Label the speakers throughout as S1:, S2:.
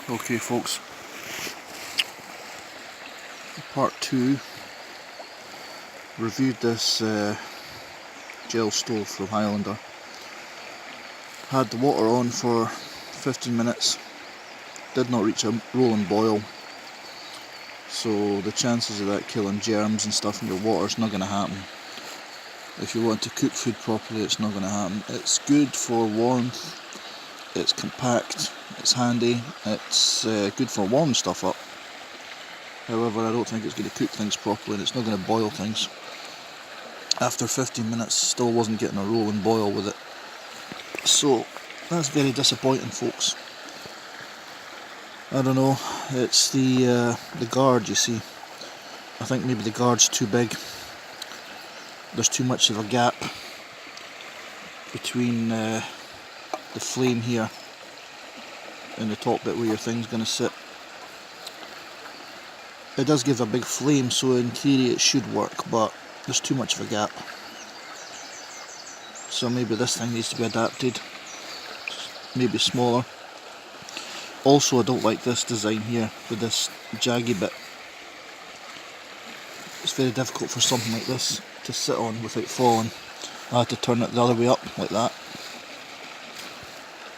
S1: Okay folks, part 2, reviewed this gel stove from Highlander. Had the water on for 15 minutes, did not reach a rolling boil, so the chances of that killing germs and stuff in your water is not going to happen. If you want to cook food properly, it's not going to happen. It's good for warmth, it's compact, it's handy, it's good for warming stuff up. However, I don't think it's going to cook things properly, and it's not going to boil things. After 15 minutes, still wasn't getting a rolling boil with it. So, that's very disappointing, folks. I don't know, it's the guard, you see. I think maybe the guard's too big. There's too much of a gap between the flame here and the top bit where your thing's going to sit. It does give a big flame, so in theory it should work, but there's too much of a gap. So maybe this thing needs to be adapted, maybe smaller. Also, I don't like this design here with this jaggy bit. It's very difficult for something like this to sit on without falling. I had to turn it the other way up like that.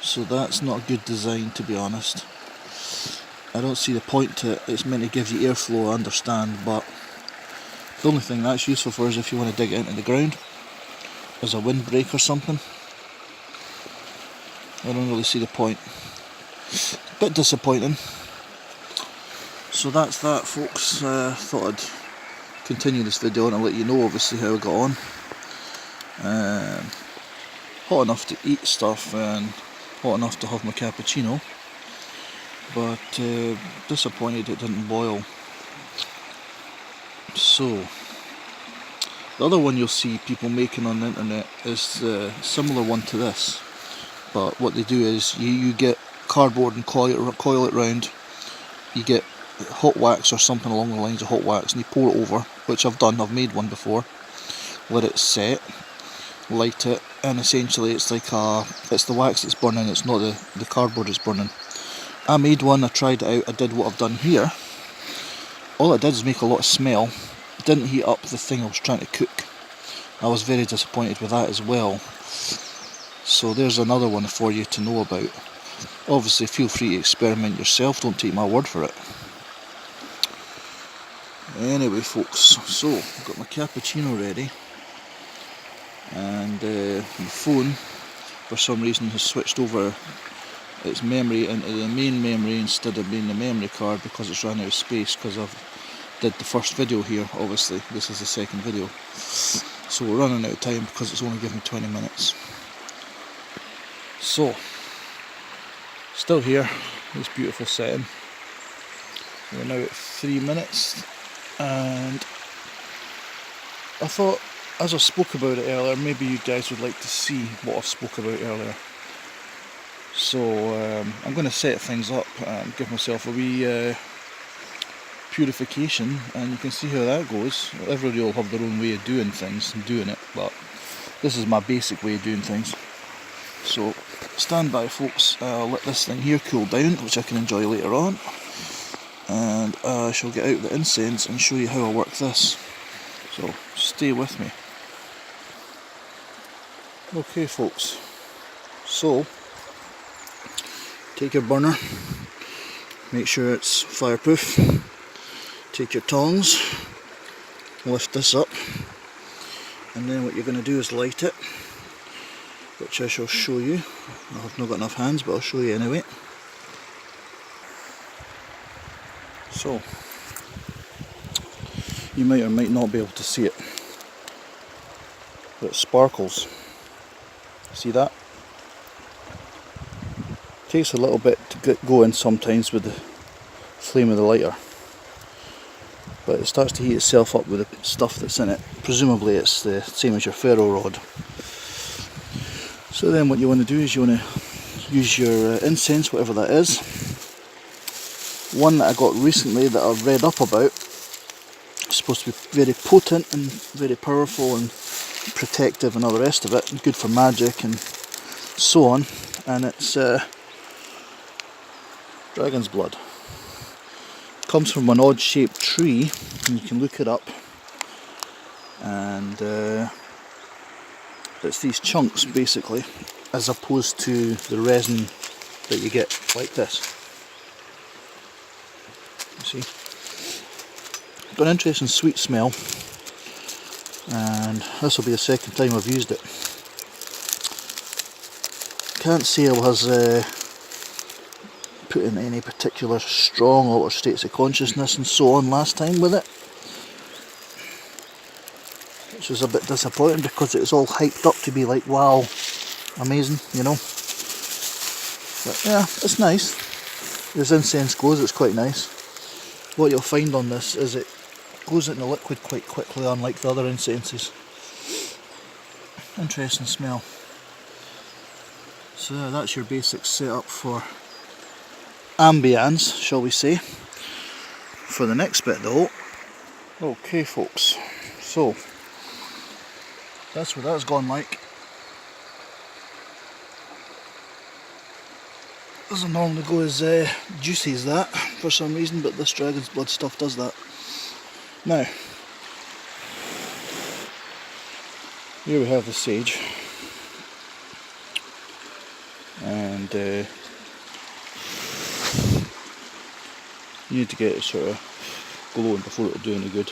S1: So that's not a good design, to be honest. I don't see the point to it. It's meant to give you airflow, I understand, but the only thing that's useful for is if you want to dig it into the ground as a windbreak or something. I don't really see the point. Bit disappointing. So that's that, folks. Thought I'd continue this video and I'll let you know obviously how I got on. Hot enough to eat stuff and hot enough to have my cappuccino, but disappointed it didn't boil. So the other one you'll see people making on the internet is a similar one to this, but what they do is you get cardboard and coil it round, you get hot wax or something along the lines of hot wax, and you pour it over, which I've done, I've made one before, let it set, light it, and essentially it's like it's the wax that's burning, it's not the cardboard that's burning. I made one, I tried it out, I did what I've done here. All it did is make a lot of smell. It didn't heat up the thing I was trying to cook. I was very disappointed with that as well. So there's another one for you to know about. Obviously feel free to experiment yourself, don't take my word for it. Anyway folks, so I've got my cappuccino ready, and my phone for some reason has switched over its memory into the main memory instead of being the memory card because it's run out of space, because I've did the first video here. Obviously this is the second video, so we're running out of time because it's only given me 20 minutes. So still here, this beautiful setting. We're now at 3 minutes, and I thought, as I spoke about it earlier, maybe you guys would like to see what I spoke about earlier. So I'm going to set things up and give myself a wee purification, and you can see how that goes. Everybody will have their own way of doing things and doing it, but this is my basic way of doing things. So stand by folks, I'll let this thing here cool down, which I can enjoy later on, and I shall get out the incense and show you how I work this. So stay with me. Okay folks, so take your burner, make sure it's fireproof, take your tongs, lift this up, and then what you're going to do is light it, which I shall show you. I've not got enough hands, but I'll show you anyway. So you might or might not be able to see it, but it sparkles. See that? Takes a little bit to get going sometimes with the flame of the lighter, but it starts to heat itself up with the stuff that's in it. Presumably it's the same as your ferro rod. So then what you want to do is you want to use your incense, whatever that is. One that I got recently that I've read up about. It's supposed to be very potent and very powerful and protective and all the rest of it, and good for magic and so on. And it's Dragon's blood. Comes from an odd shaped tree, and you can look it up, and it's these chunks basically, as opposed to the resin that you get like this. You see? Got an interesting sweet smell, and this will be the second time I've used it. Can't say I was put in any particular strong altered states of consciousness and so on last time with it, which was a bit disappointing because it was all hyped up to be like, wow, amazing, you know. But yeah, it's nice. As incense goes, it's quite nice. What you'll find on this is it goes into liquid quite quickly, unlike the other incenses. Interesting smell. So that's your basic setup for ambience, shall we say. For the next bit though, okay folks, so that's what that's gone like. Doesn't normally go as juicy as that for some reason, but this dragon's blood stuff does that. Now, here we have the sage, and you need to get it sort of glowing before it'll do any good.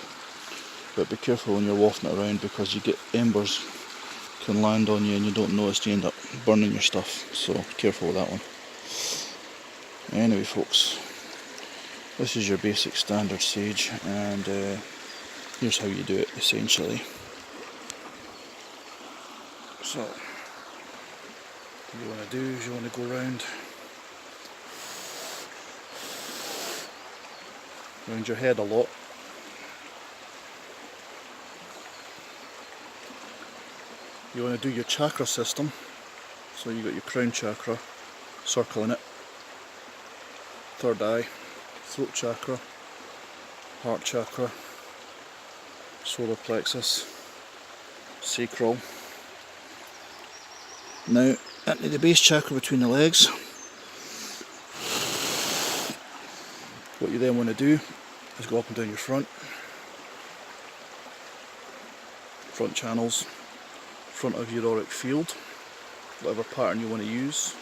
S1: But be careful when you're wafting it around, because you get embers can land on you and you don't notice, you end up burning your stuff. So careful with that one. Anyway folks, this is your basic standard sage, and here's how you do it essentially. So what you want to do is you want to go around your head a lot. You want to do your chakra system, so you got your crown chakra circling it, third eye, throat chakra, heart chakra, solar plexus, sacral. Now into the base chakra between the legs. What you then want to do is go up and down your front channels, front of your auric field, whatever pattern you want to use,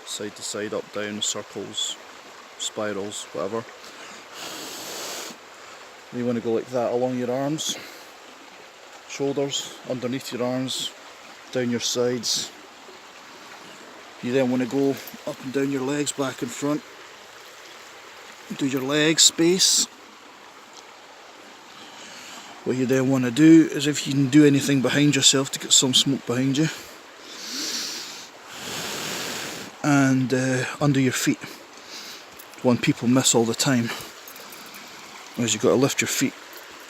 S1: side to side, up, down, circles, spirals, whatever. You want to go like that along your arms, shoulders, underneath your arms, down your sides. You then want to go up and down your legs, back and front, do your leg space. What you then want to do is, if you can do anything behind yourself to get some smoke behind you, and under your feet. One people miss all the time is you've got to lift your feet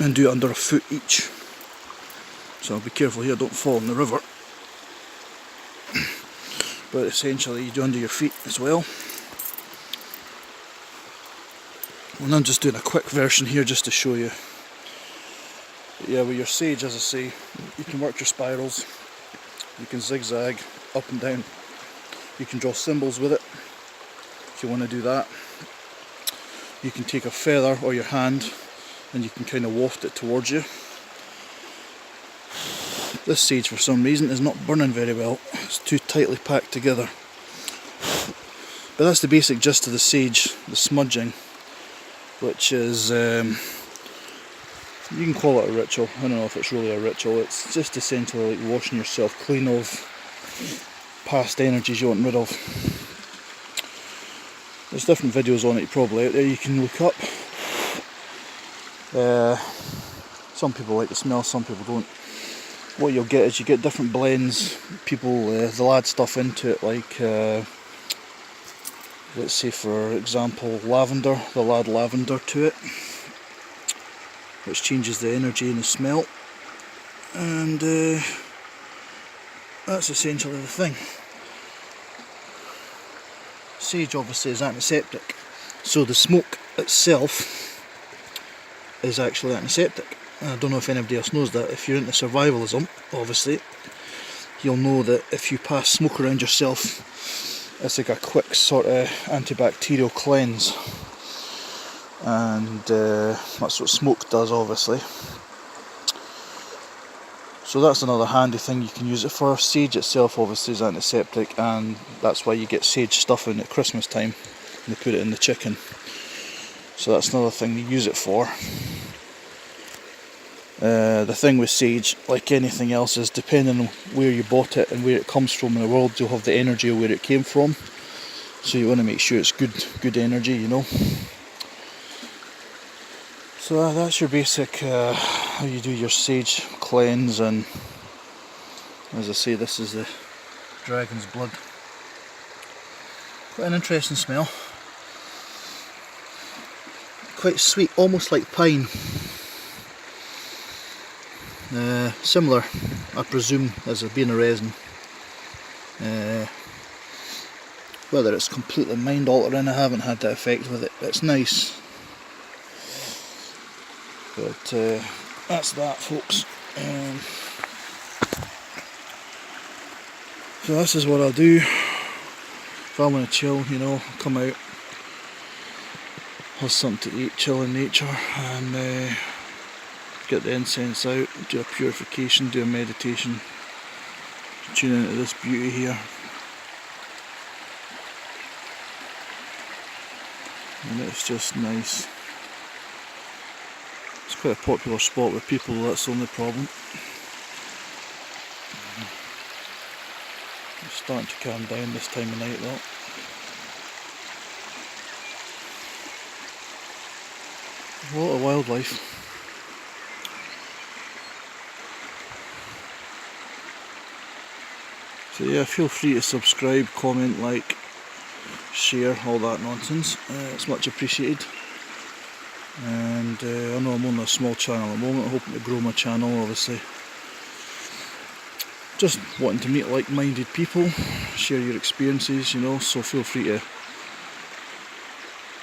S1: and do it under a foot each. So be careful here, don't fall in the river. But essentially you do under your feet as well. And I'm just doing a quick version here just to show you. But yeah, with your sage, as I say, you can work your spirals, you can zigzag up and down, you can draw symbols with it if you want to do that. You can take a feather or your hand and you can kind of waft it towards you. This sage for some reason is not burning very well, it's too tightly packed together. But that's the basic gist of the sage, the smudging, which is, you can call it a ritual. I don't know if it's really a ritual, it's just essentially like washing yourself clean of past energies you want rid of. There's different videos on it probably out there you can look up. Some people like the smell, some people don't. What you'll get is you get different blends. People they'll add stuff into it, like let's say for example lavender. They'll add lavender to it, which changes the energy and the smell, and that's essentially the thing. Sage obviously is antiseptic, so the smoke itself is actually antiseptic. I don't know if anybody else knows that. If you're into survivalism, obviously, you'll know that if you pass smoke around yourself, it's like a quick sort of antibacterial cleanse, and that's what smoke does, obviously. So that's another handy thing you can use it for. Sage itself obviously is antiseptic, and that's why you get sage stuffing at Christmas time, and they put it in the chicken. So that's another thing they use it for. The thing with sage, like anything else, is depending on where you bought it and where it comes from in the world, you'll have the energy of where it came from. So you want to make sure it's good energy, you know. So that's your basic how you do your sage cleanse. And as I say, this is the dragon's blood. Quite an interesting smell. Quite sweet, almost like pine. Similar, I presume, as being a resin. Whether it's completely mind altering, I haven't had that effect with it. It's nice. But that's that, folks. So this is what I'll do if I want to chill, you know, come out, have something to eat, chill in nature, and get the incense out, do a purification, do a meditation, tune into this beauty here. And it's just nice. It's quite a popular spot with people, that's the only problem. It's starting to calm down this time of night though. A lot of wildlife. So yeah, feel free to subscribe, comment, like, share, all that nonsense. It's much appreciated. And I know I'm on a small channel at the moment, I'm hoping to grow my channel, obviously. Just wanting to meet like-minded people, share your experiences, you know, so feel free to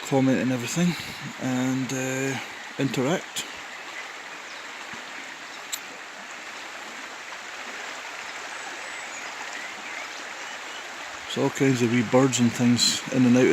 S1: comment and everything, and interact. So all kinds of wee birds and things in and out of